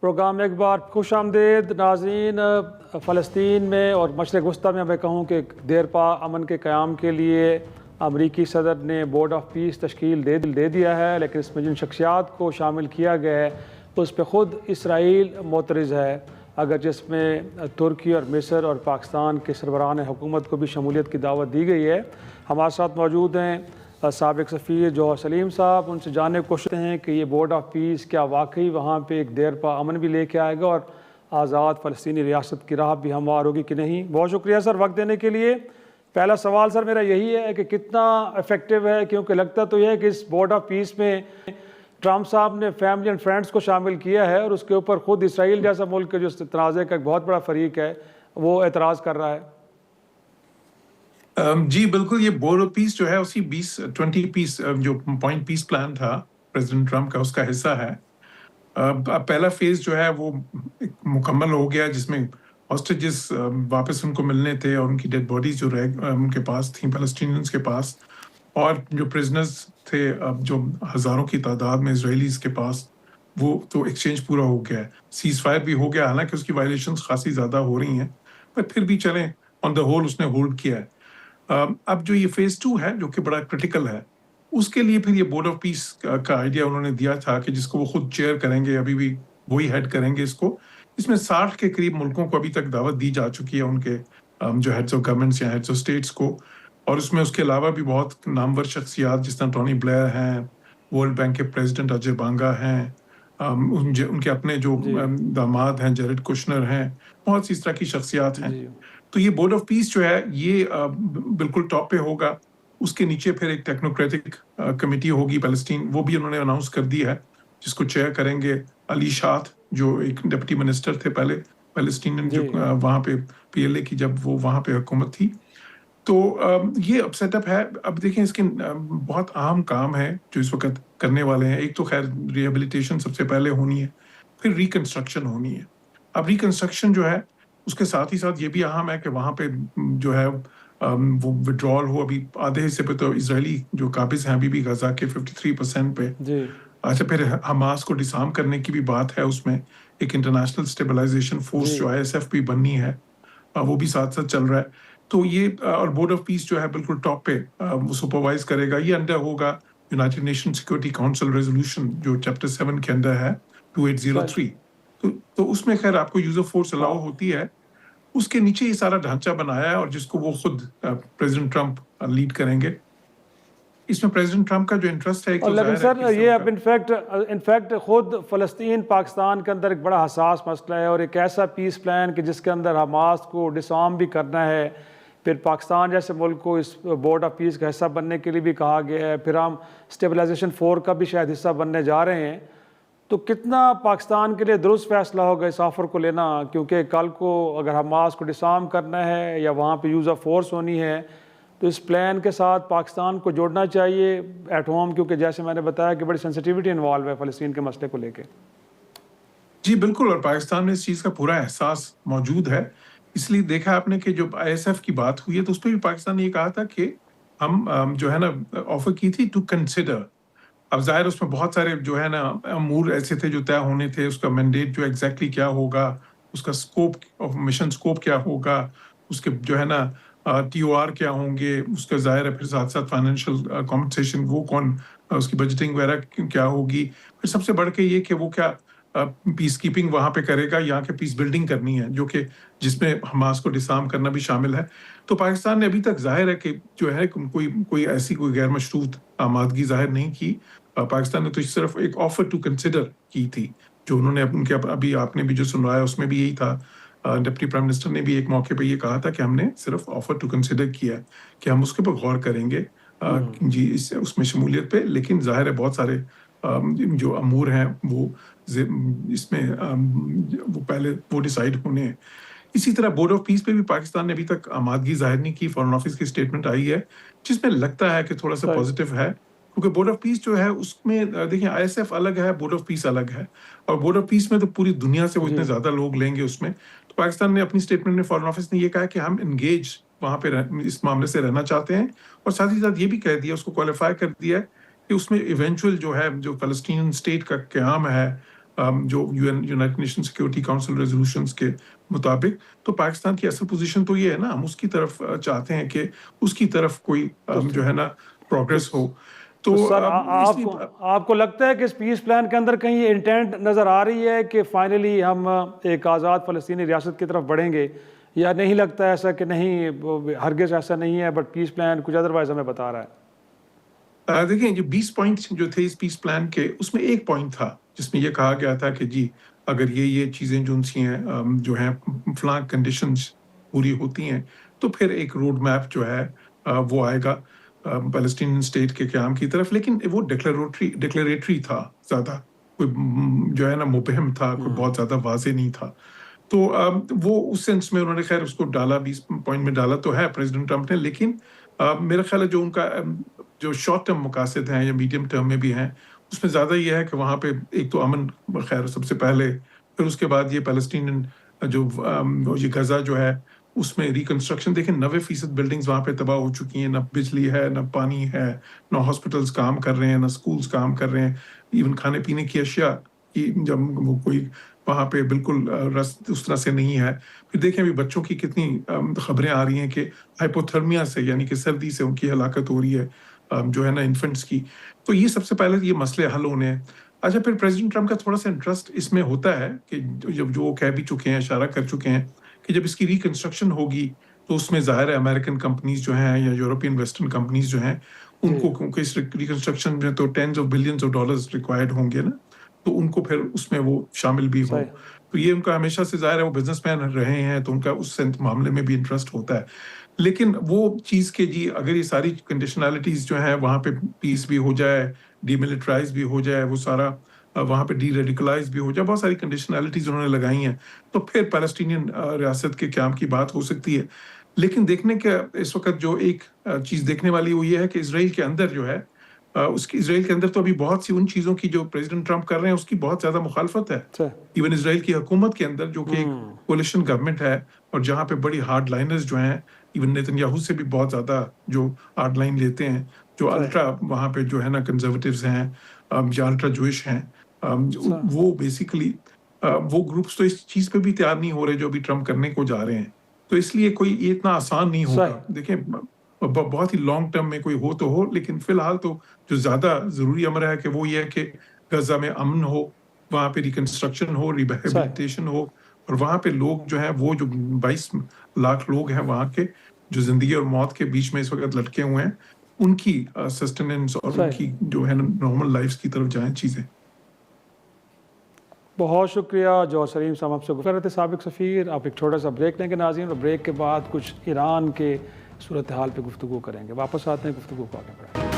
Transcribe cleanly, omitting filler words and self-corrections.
Programme میں ایک بار خوش آمدید ناظرین۔ فلسطین میں اور مشرق وسطیٰ میں میں کہوں کہ دیر پا امن کے قیام کے لیے امریکی صدر نے بورڈ آف پیس تشکیل دے دیا ہے، لیکن اس میں جن شخصیات کو شامل کیا گیا ہے اس پہ خود اسرائیل معترض ہے، اگر جس میں ترکی اور مصر اور پاکستان کے سربراہان حکومت کو بھی شمولیت کی دعوت دی گئی ہے۔ ہمارے ساتھ موجود ہیں سابق سفیر جوہر سلیم صاحب، ان سے جاننے کی کوشش ہیں کہ یہ بورڈ آف پیس کیا واقعی وہاں پہ ایک دیر پا امن بھی لے کے آئے گا اور آزاد فلسطینی ریاست کی راہ بھی ہموار ہوگی کہ نہیں۔ بہت شکریہ سر وقت دینے کے لیے۔ پہلا سوال سر میرا یہی ہے کہ کتنا افیکٹو ہے، کیونکہ لگتا تو یہ ہے کہ اس بورڈ آف پیس میں ٹرمپ صاحب نے فیملی اینڈ فرینڈز کو شامل کیا ہے اور اس کے اوپر خود اسرائیل جیسا ملک جو تنازع کا ایک بہت بڑا فریق ہے وہ اعتراض کر رہا ہے۔ جی بالکل، یہ بورڈ آف پیس جو ہے اسی 20 پیس جو پوائنٹ پیس پلان تھا پریزیڈنٹ ٹرمپ کا، اس کا حصہ ہے۔ اب پہلا فیز جو ہے وہ مکمل ہو گیا، جس میں ہاسٹیجز واپس ان کو ملنے تھے اور ان کی ڈیڈ باڈیز جو ان کے پاس تھیں فلسطینیز کے پاس، اور جو پرزنرز تھے جو ہزاروں کی تعداد میں اسرائیلیز کے پاس، وہ تو ایکسچینج پورا ہو گیا ہے۔ سیز فائر بھی ہو گیا، حالانکہ اس کی وائلیشنز خاصی زیادہ ہو رہی ہیں، پر پھر بھی چلیں آن دا ہول اس نے ہولڈ کیا ہے۔ اب جو یہ فیز 2 ہے جو کہ بڑا کرٹیکل ہے، اس کے لیے پھر یہ بورڈ آف پیس کا آئیڈیا انہوں نے دیا تھا کہ جس کو وہ خود چیئر کریں گے، ابھی بھی وہی ہیڈ کریں گے اس کو۔ اس میں 60 کے قریب ملکوں کو ابھی تک دعوت دی جا چکی ہے، ان کے جو ہیڈز آف گورنمنٹس یا ہیڈز آف اسٹیٹس کو، اور اس میں اس کے علاوہ بھی بہت نامور شخصیات جس طرح ٹونی بلیئر ہیں، ورلڈ بینک کے پریزیڈنٹ اجے بانگا ہیں، ان کے اپنے جو داماد ہیں جیرڈ کوشنر ہیں، بہت سی اس طرح کی شخصیات ہیں۔ تو یہ بورڈ آف پیس جو ہے یہ بالکل ٹاپ پہ ہوگا۔ اس کے نیچے پھر ایک ٹیکنوکریٹک کمیٹی ہوگی فلسطین، وہ بھی انہوں نے اناؤنس کر دی ہے، جس کو چیئر کریں گے علی شاہ، جو ایک ڈپٹی منسٹر تھے پہلے فلسطین جو وہاں پہ پی ایل اے کی جب وہ وہاں پہ حکومت تھی۔ تو یہ اب سیٹ اپ ہے۔ اب دیکھیں اس کے بہت اہم کام ہے جو اس وقت کرنے والے ہیں۔ ایک تو خیر ریہیبلیٹیشن سب سے پہلے ہونی ہے، پھر ریکنسٹرکشن ہونی ہے۔ اب ریکنسٹرکشن جو ہے اس کے ساتھ ہی ساتھ یہ بھی اہم ہے کہ وہاں پہ جو ہے وہ وڈرال ہو۔ ابھی آدھے حصے پہ تو اسرائیلی جو قابض ہیں ابھی بھی غزہ کے 53% پہ۔ اچھا، پھر حماس کو ڈسارم کرنے کی بھی بات ہے، اس میں ایک انٹرنیشنل اسٹیبلائزیشن فورس جو ISF بھی بننی ہے، وہ بھی ساتھ ساتھ چل رہا ہے۔ تو یہ اور بورڈ آف پیس جو ہے بالکل ٹاپ پہ وہ سپروائز کرے گا۔ یہ انڈر ہوگا United nation security council resolution جو چیپٹر 7 کے اندر ہے 2803۔ تو اس میں خیر آپ کو یوز آف فورس الاؤ ہوتی ہے۔ اس کے نیچے یہ سارا ڈھانچہ بنایا ہے اور جس کو وہ خود پریزیڈنٹ ٹرمپ لیڈ کریں گے۔ اس میں پریزیڈنٹ ٹرمپ کا جو انٹرسٹ ہے، لیکن سر یہ اب انفیکٹ خود فلسطین پاکستان کے اندر ایک بڑا حساس مسئلہ ہے، اور ایک ایسا پیس پلان کہ جس کے اندر حماس کو ڈسارم بھی کرنا ہے، پھر پاکستان جیسے ملک کو اس بورڈ آف پیس کا حصہ بننے کے لیے بھی کہا گیا ہے، پھر ہم اسٹیبلائزیشن فورس کا بھی شاید حصہ بننے جا رہے ہیں۔ تو کتنا پاکستان کے لیے درست فیصلہ ہوگا اس آفر کو لینا؟ کیونکہ کل کو اگر حماس کو ڈسارم کرنا ہے یا وہاں پہ یوز آف فورس ہونی ہے تو اس پلان کے ساتھ پاکستان کو جوڑنا چاہیے ایٹ ہوم، کیونکہ جیسے میں نے بتایا کہ بڑی سینسٹیوٹی انوالو ہے فلسطین کے مسئلے کو لے کے۔ جی بالکل، اور پاکستان میں اس چیز کا پورا احساس موجود ہے۔ اس لیے دیکھا آپ نے کہ جو ISF کی بات ہوئی ہے تو اس پہ بھی پاکستان نے یہ کہا تھا کہ ہم جو ہے نا آفر کی تھی ٹو کنسیڈر۔ اب ظاہر اس میں بہت سارے جو ہے نا امور ایسے تھے جو طے ہونے تھے، اس کا مینڈیٹ جو ایگزیکٹلی کیا ہوگا، اس کا اسکوپ آف مشن اسکوپ کیا ہوگا، اس کے جو ہے نا TOR کیا ہوں گے، اس کا ظاہر ہے پھر ساتھ ساتھ فائنینشیل کمپنسیشن وہ کون، اس کی بجٹنگ وغیرہ کیا ہوگی، پھر سب سے بڑھ کے یہ کہ وہ کیا پیس کیپنگ وہاں پہ کرے گا، یہاں کے پیس بلڈنگ کرنی ہے، جو کہ جس میں حماس کو ڈسارم کرنا بھی شامل ہے۔ تو پاکستان نے ابھی تک ظاہر ہے کہ جو ہے کوئی ایسی کوئی غیر مشروط آمادگی ظاہر نہیں کی۔ پاکستان نے تو صرف ایک آفر ٹو کنسیڈر کی تھی، جو انہوں نے ان کے ابھی آپ نے بھی جو سنوایا اس میں بھی یہی تھا۔ ڈپٹی پرائم منسٹر نے بھی ایک موقع پہ یہ کہا تھا کہ ہم نے صرف آفر ٹو کنسیڈر کیا کہ ہم اس کے اوپر غور کریں گے جی اس میں شمولیت پہ، لیکن ظاہر ہے بہت سارے جو امور ہیں وہ اس میں وہ پہلے وہ ڈیسائیڈ ہونے ہیں۔ اسی طرح بورڈ آف پیس پہ بھی پاکستان نے ابھی تک آمادگی ظاہر نہیں کی۔ فارن آفس کی اسٹیٹمنٹ آئی ہے جس میں لگتا ہے کہ تھوڑا سا پازیٹیو ہے، کیونکہ بورڈ آف پیس جو ہے اس میں دیکھیں ISF الگ ہے، بورڈ آف پیس الگ ہے، اور بورڈ آف پیس میں تو پوری دنیا سے وہ اتنے زیادہ لوگ لیں گے اس میں۔ تو پاکستان نے اپنی اسٹیٹمنٹ میں فارن آفس نے یہ کہا کہ ہم انگیج وہاں پہ اس معاملے سے رہنا چاہتے ہیں، اور ساتھ ہی ساتھ یہ بھی کہہ دیا، اس کو کوالیفائی کر دیا کہ اس میں ایونچوئل جو ہے جو فلسطین اسٹیٹ کا قیام ہے جو United nation security council resolutions کے مطابق. تو پاکستان کی اصل پوزیشن تو یہ ہے نا, ہم اس کی طرف چاہتے ہیں کہ اس کی طرف کوئی جو ہے نا پروگریس ہو. تو سر آپ کو لگتا ہے کہ اس پیس پلان کے اندر کہیں یہ انٹینٹ نظر آ رہی ہے کہ فائنلی ہم ایک آزاد فلسطینی ریاست کی طرف بڑھیں گے, یا نہیں لگتا ایسا کہ نہیں, ہرگز ایسا نہیں ہے, بٹ پیس پلان کچھ ادروائز ہمیں بتا رہا ہے؟ دیکھیں جو 20 پوائنٹ جو تھے اس پیس پلان کے, اس میں ایک پوائنٹ تھا جس میں یہ کہا گیا تھا کہ جی اگر یہ چیزیں جو ہیں فلاں کنڈیشنز پوری ہوتی ہیں تو پھر ایک روڈ میپ جو ہے وہ آئے گا پیلسٹینین اسٹیٹ کے قیام کی طرف. لیکن وہ ڈکلیریٹری تھا, زیادہ کوئی جو ہے نا مبہم تھا, کوئی بہت زیادہ واضح نہیں تھا. تو وہ اس سینس میں انہوں نے خیر اس کو ڈالا, 20 پوائنٹ میں ڈالا تو ہے پریزیڈنٹ ٹرمپ نے. لیکن میرا خیال ہے جو ان کا جو شارٹ ٹرم مقاصد ہیں یا میڈیم ٹرم میں بھی ہیں, اس میں زیادہ یہ ہے کہ وہاں پہ ایک تو امن خیر سب سے پہلے, پھر اس کے بعد یہ پیلسٹینین جو یہ غزہ جو ہے اس میں ریکنسٹرکشن. دیکھیں 90% بلڈنگز وہاں پہ تباہ ہو چکی ہیں, نہ بجلی ہے, نہ پانی ہے, نہ ہاسپٹلز کام کر رہے ہیں, نہ سکولز کام کر رہے ہیں, ایون کھانے پینے کی اشیاء کی جب وہ کوئی وہاں پہ بالکل اس طرح سے نہیں ہے. پھر دیکھیں ابھی بچوں کی کتنی خبریں آ رہی ہیں کہ ہائپوتھرمیا سے یعنی کہ سردی سے ان کی ہلاکت ہو رہی ہے جو ہے نا انفنٹس کی. تو یہ سب سے پہلے یہ مسئلے حل ہونے ہیں. اچھا پھر پریزیڈنٹ ٹرمپ کا تھوڑا سا انٹرسٹ اس میں ہوتا ہے کہ جب جو وہ کہہ بھی چکے ہیں, اشارہ کر چکے ہیں کہ جب اس کی ریکنسٹرکشن ہوگی تو اس میں ظاہر ہے امریکن کمپنیز جو ہیں یا یورپین ویسٹرن کمپنیز جو ہیں ان کو, کیونکہ اس ریکنسٹرکشن میں تو tens of billions of dollars required ہوں گے نا, تو ان کو پھر اس میں وہ شامل بھی ہوں. تو یہ ان کا ہمیشہ سے ظاہر ہے وہ بزنس مین رہے ہیں تو ان کا اس معاملے میں بھی انٹرسٹ ہوتا ہے. لیکن وہ چیز کہ جی اگر یہ ساری کنڈیشنالٹیز جو ہیں وہاں پہ پیس بھی ہو جائے, ڈی ملٹرائز بھی ہو جائے, وہ سارا وہاں پہ ڈی ریڈیکلائز بھی ہو جائے, بہت ساری کنڈیشنالٹیز انہوں نے لگائی ہیں, تو پھر پیلسٹینین ریاست کے قیام کی بات ہو سکتی ہے. لیکن دیکھنے کے اس وقت جو ایک چیز دیکھنے والی وہ یہ ہے کہ اسرائیل کے اندر جو ہے اسرائیل کے اندر تو ابھی بہت سی ان چیزوں کی جو پریزیڈنٹ ٹرمپ کر رہے ہیں اس کی بہت زیادہ مخالفت ہے. ایون اسرائیل کی حکومت کے اندر جو کہ ایک کولیشن گورنمنٹ ہے اور جہاں پہ بڑی ہارڈ لائنرز جو ہیں, ایون نیتن یاہو سے بھی بہت زیادہ جو ہارڈ لائن لیتے ہیں, جو الٹرا وہاں پہ جو ہے نا کنزرویٹیوز ہیں یا الٹرا جوئش ہیں, وہ بیسیکلی وہ گروپس تو اس چیز پہ بھی تیار نہیں ہو رہے جو ابھی ٹرمپ کرنے کو جا رہے ہیں. تو اس لیے کوئی یہ اتنا آسان نہیں ہوگا. دیکھیں بہت ہی لانگ ٹرم میں کوئی ہو تو ہو, لیکن فی الحال تو جو زیادہ ضروری امر ہے کہ وہ یہ ہے کہ غزہ میں امن ہو, وہاں پہ ریکنسٹرکشن ہو, ریہیبلیٹیشن ہو, اور وہاں پہ لوگ جو ہیں وہ جو 22 لاکھ لوگ ہیں وہاں کے جو زندگی اور موت کے بیچ میں اس وقت لٹکے ہوئے ہیں, ان کی سسٹیننس اور ان کی جو ہے نارمل لائف کی طرف جائیں چیزیں. بہت شکریہ جوہر سلیم صاحب, آپ سے گفتگو کرتے سابق سفیر. آپ ایک چھوٹا سا بریک لیں گے ناظرین, اور بریک کے بعد کچھ ایران کے صورتحال پہ گفتگو کریں گے. واپس آتے ہیں, گفتگو کو آگے بڑھائیں.